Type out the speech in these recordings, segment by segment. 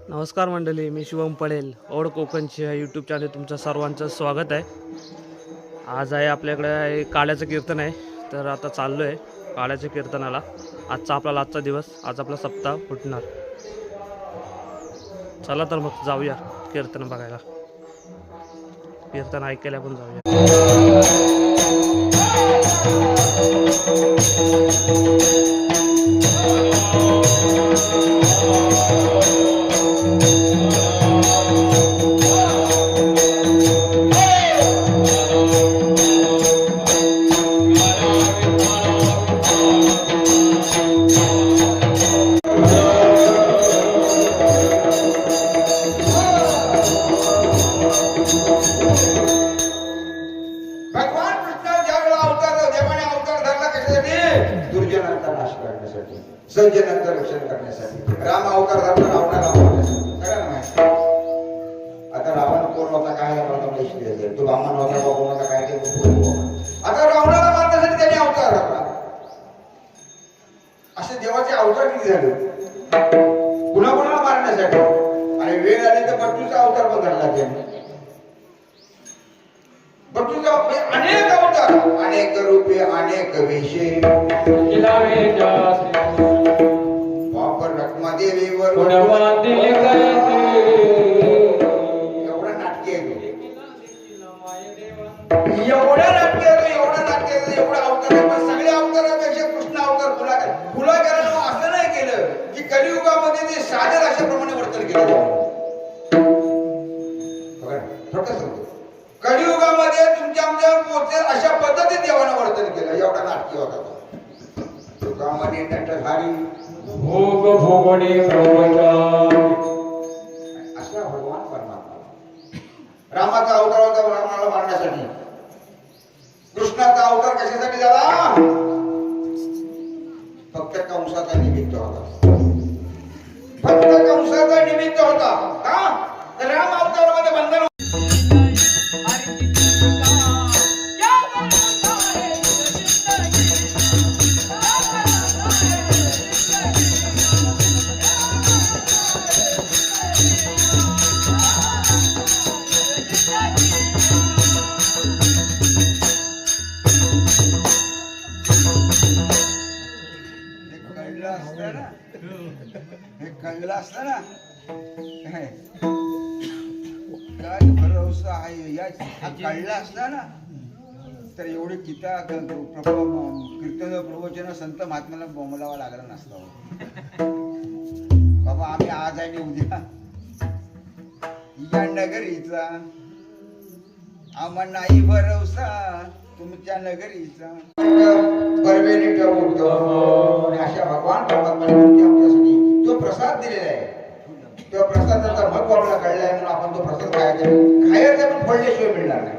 नमस्कार मंडळी, मी शिवम पडेल. ओढ कोकणची यूट्यूब चॅनल तुमचं सर्वांचं स्वागत आहे. आज आहे आपल्याकडे काळ्याचं कीर्तन आहे, तर आता चाललो आहे काळ्याच्या कीर्तनाला. आजचा दिवस, आज आपला सप्ताह फुटणार. चला तर मग जाऊया कीर्तन बघायला, कीर्तन ऐकायला पण जाऊया. सज्जनांचं रक्षण करण्यासाठी राम अवतार धरला, रावणाला मारण्यासाठी. आता रावण कोण होता, काय होता, तो ब्राह्मण होता, कोण होता, काय ते. आता रावणाला मारण्यासाठी त्याने अवतार धरला. असे देवाचे अवतार किती झाले, कुणा कुणाला मारण्यासाठी. आणि वेळ आली तर बट्टूचा अवतार पण धरला त्याने. बट्टूचा अनेक अवतार, अनेक रूपे, अनेक वेशे. देवीवर एवढा नाटकी आहे, एवढा अवतार. पण सगळ्या अवतारापेक्षा कृष्ण अवतार फुला केला. असं नाही केलं की कलियुगामध्ये ते साधर अशाप्रमाणे वर्तन केलं. कलियुगामध्ये तुमच्या आमच्यावर पोहोचेल अशा पद्धतीत देवानं वर्तन केलं. एवढा नाटकी होता तो. तुकामध्ये नटधारी भोग भोगणे असा भगवान परमात्मा. रामाचा अवतार होता रामाला मारण्यासाठी. कृष्णाचा अवतार कशासाठी झाला, फक्त कंसाचा निमित्त होता. फक्त कंसाचा निमित्त होता. का तर राम अवतारामध्ये बंधन. कळलं असतं ना काय भरोसा आहे या. कळलं असतं ना तर एवढे किता कीर्तन प्रवचन संत महात्म्याला बोंबलावा लागला नसतं. बाबा आम्ही आज आणि उद्या या नगरीचा, आम्हा नाही भरोसा तुमच्या नगरीचा. बरवेली ठेवून अशा भगवान परमात्म्याने आमच्यासाठी तो प्रसाद दिलेला आहे. तो प्रसादाचा महत्व आपल्याला कळला आहे म्हणून आपण तो प्रसाद खायचा पण फोडल्याशिवाय मिळणार नाही.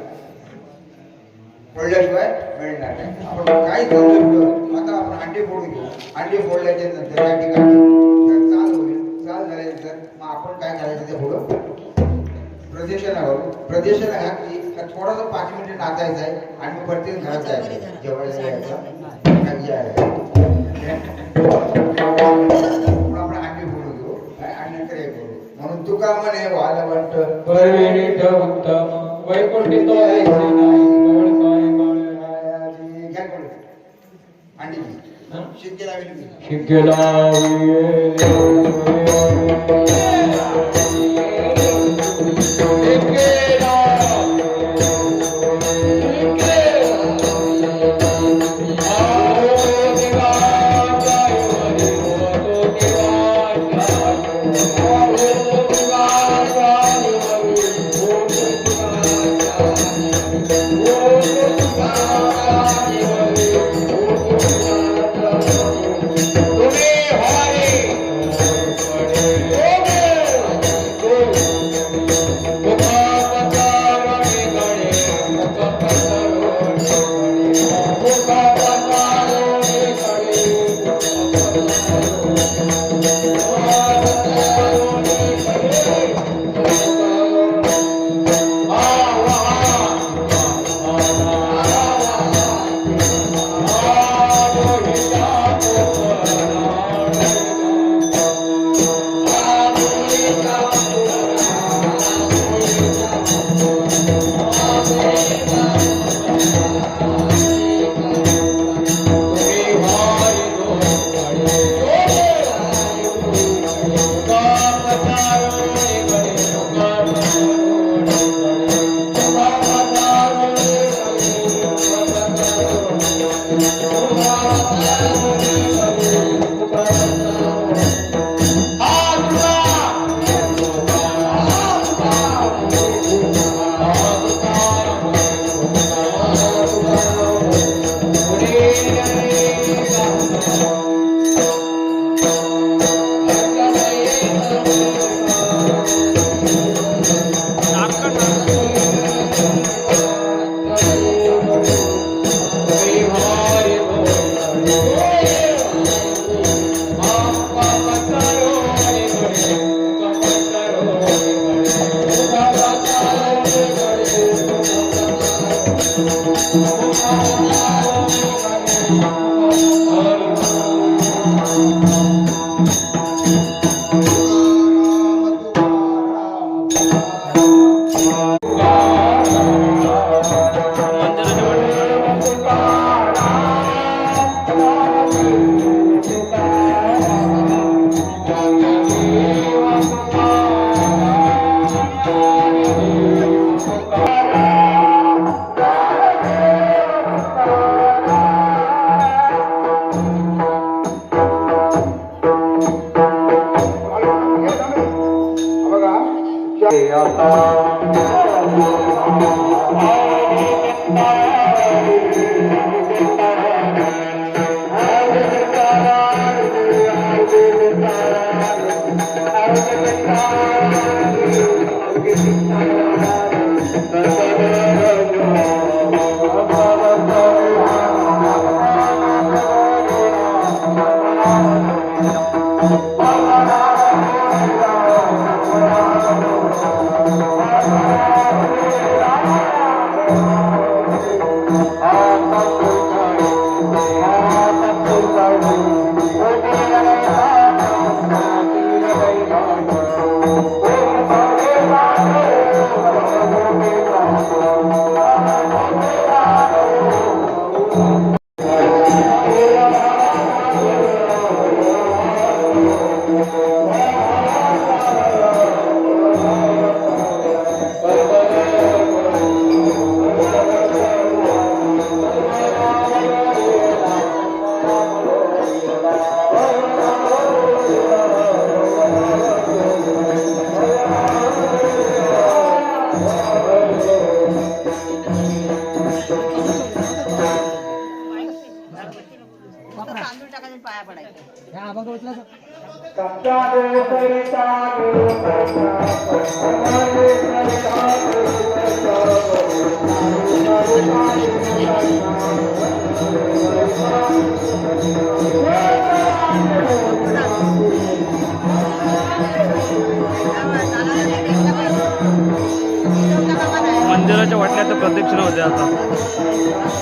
फोडल्याशिवाय मिळणार नाही. आपण काही चालू आता आपण अंडी फोडून घेऊ. अंडी फोडल्याच्या नंतर या ठिकाणी चाल होईल. चाल झाल्यानंतर मग आपण काय करायचं ते पुढं प्रदक्षिणा करू. प्रदक्षिणा घातली का थोडंसं 5 मिनिटं नाचायचं आहे आणि मग परत घरात जायचं, जेवायला जायचं. आपण अंडी फोडून घेऊ आणि नंतर हे करू. म्हणून तुका म्हणे वाल वाटत वैकुंठी तो अंडी शिंके लावली शिंके लावली मंदिराच्या वाटल्या तर प्रदक्षिणा होते आता.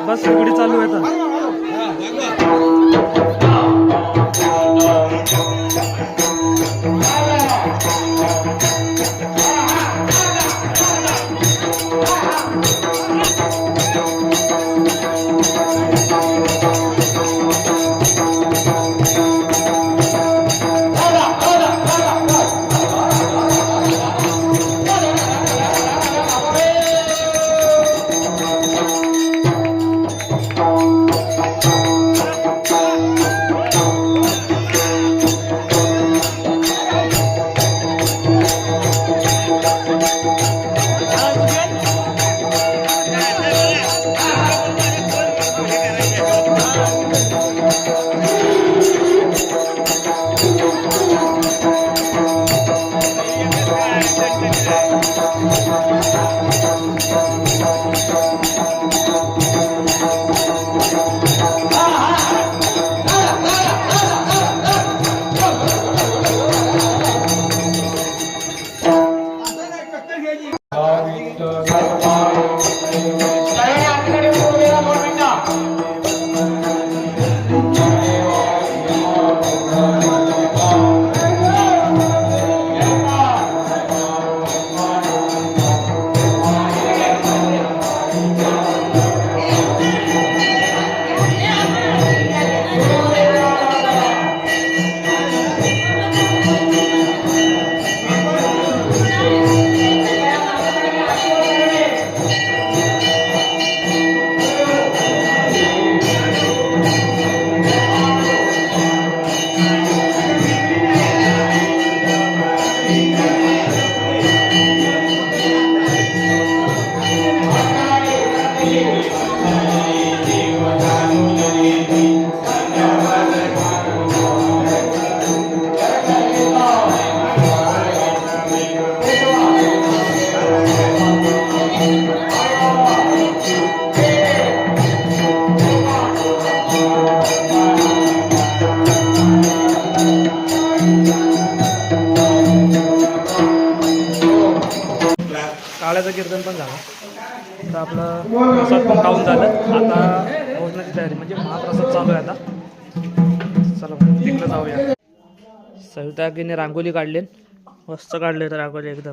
बस फुगडी चालू आहे आता. काळ्याचं कीर्तन पण झालं तर आपलं प्रसाद पण खाऊन झालं. आता भोजनाची तयारी म्हणजे महाप्रसाद चालू आहे आता. चला तिकडं जाऊया. सविताकीने रांगोली काढली, मस्त काढले तर रांगोली एकदम.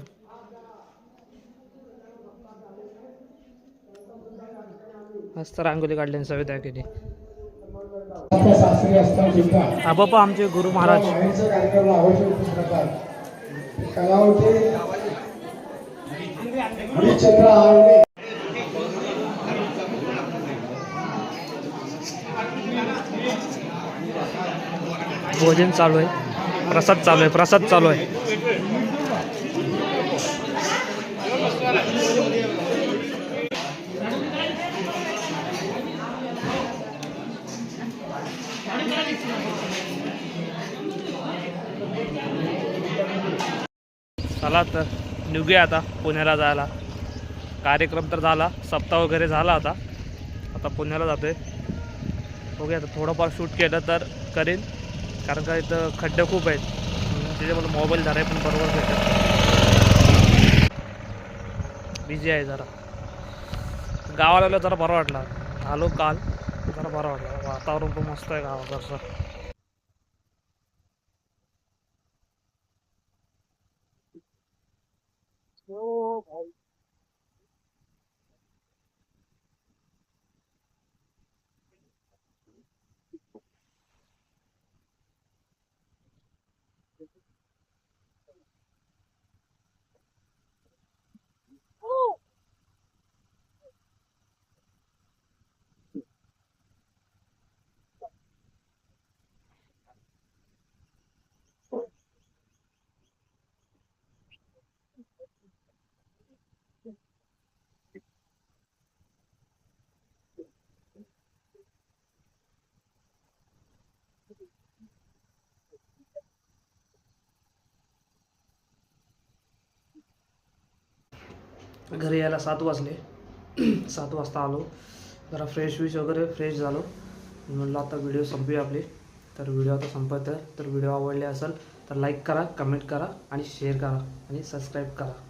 मस्त रांगोली काढली सविताकीने. हा बाप्पा आमचे गुरु महाराज. भोजन चालू आहे, प्रसाद चालू आहे, प्रसाद चालू आहे. चला तर निघूया आता पुण्याला जायला. कार्यक्रम तर झाला, सप्ताह वगैरे झाला. आता पुण्याला जातोय. बघूया आता थोडंफार शूट केलं तर करेन, कारण का इथं खड्डे खूप आहेत. त्याच्यामुळे मोबाईल धराय पण बरोबर भेटत. बिझी आहे जरा. गावाला आलो जरा बरं वाटला. आलो काल जरा बरं वाटलं. वातावरण पण मस्त आहे गावाकडचं. घरी यायला 7 वाजले. 7 वाजता आलो. जरा फ्रेश वगैरे फ्रेश झालो. म्हणलं आता व्हिडिओ संपूया आपली. तर व्हिडिओ आता संपत आहे. तर व्हिडिओ आवडले असेल तर लाईक करा, कमेंट करा आणि शेअर करा आणि सबस्क्राईब करा.